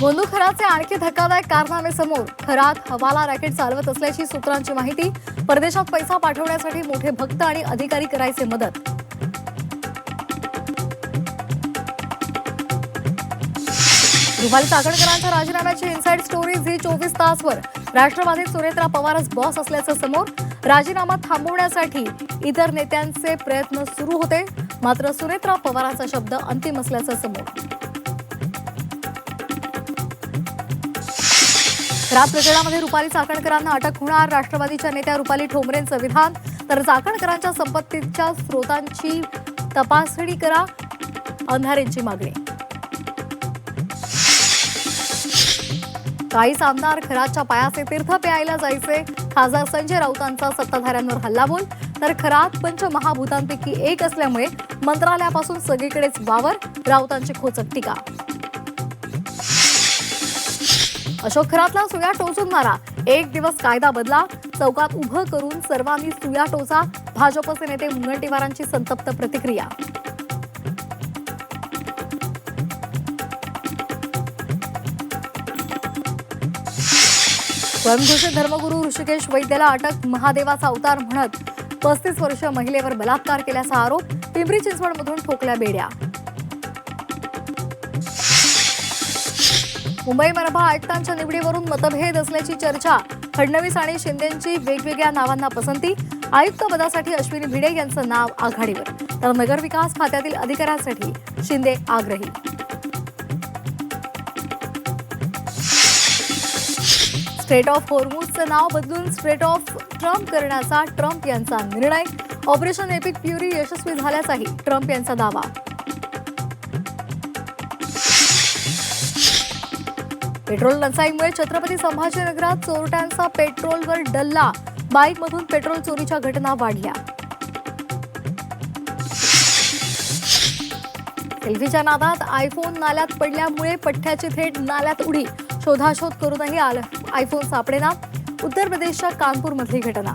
गोंदू खराचे आणखी धक्कादायक कारनामे समोर. खरात हवाला रॅकेट चालवत असल्याची सूत्रांची माहिती. परदेशात पैसा पाठवण्यासाठी मोठे भक्त आणि अधिकारी करायचे मदत. रुपाली चाकणकरांच्या राजीनाम्याची इनसाइड स्टोरी झी 24 तासवर. राष्ट्रवादीत सुनेत्रा पवारच बॉस असल्याचं समोर. राजीनामा थांबवण्यासाठी इतर नेत्यांचे प्रयत्न सुरू होते, मात्र सुनेत्रा पवारांचा शब्द अंतिम असल्याचं समोर. खरात प्रकरणामध्ये रुपाली चाकणकरांना अटक होणार. राष्ट्रवादीच्या नेत्या रुपाली ठोंबरेंचं विधान. तर चाकणकरांच्या संपत्तीच्या स्रोतांची तपासणी करा, अंधारेंची मागणी. काही आमदार खरातच्या पायाचे तीर्थ प्यायला जायचे. खासदार संजय राऊतांचा सत्ताधाऱ्यांवर हल्लाबोल. तर खरात पंचमहाभूतांपैकी एक असल्यामुळे मंत्रालयापासून सगळीकडेच वावर. राऊतांची खोचक टीका. अशोक खरातला सुया टोचून मारा. एक दिवस कायदा बदला. चौकात उभं करून सर्वांनी सुया टोचा. भाजपचे नेते मुनगंटीवारांची संतप्त प्रतिक्रिया. स्वयंघोषित धर्मगुरू ऋषिकेश वैद्याला अटक. महादेवाचा अवतार म्हणत 35 वर्षीय महिलेवर बलात्कार केल्याचा आरोप. पिंपरी चिंचवडमधून ठोकल्या बेड्या. मुंबई मनपा आयुक्तांच्या निवडीवरून मतभेद असल्याची चर्चा. फडणवीस आणि शिंदेंची वेगवेगळ्या नावांना पसंती. आयुक्त पदासाठी अश्विनी भिडे यांचं नाव आघाडीवर, तर नगरविकास खात्यातील अधिकाऱ्यांसाठी शिंदे आग्रही. स्ट्रेट ऑफ हॉर्मुझचं नाव बदलून स्ट्रेट ऑफ ट्रम्प करण्याचा ट्रम्प यांचा निर्णय. ऑपरेशन एपिक फ्युरी यशस्वी झाल्याचाही ट्रम्प यांचा दावा. पेट्रोल टंचाईमुळे छत्रपती संभाजीनगरात चोरट्यांचा पेट्रोलवर डल्ला. बाईकमधून पेट्रोल चोरीच्या घटना वाढल्या. सेल्फीच्या नादात आयफोन नाल्यात पडल्यामुळे पठ्ठ्याची थेट नाल्यात उडी. शोधाशोध करूनही आयफोन सापडेना. उत्तर प्रदेशच्या कानपूरमधली घटना.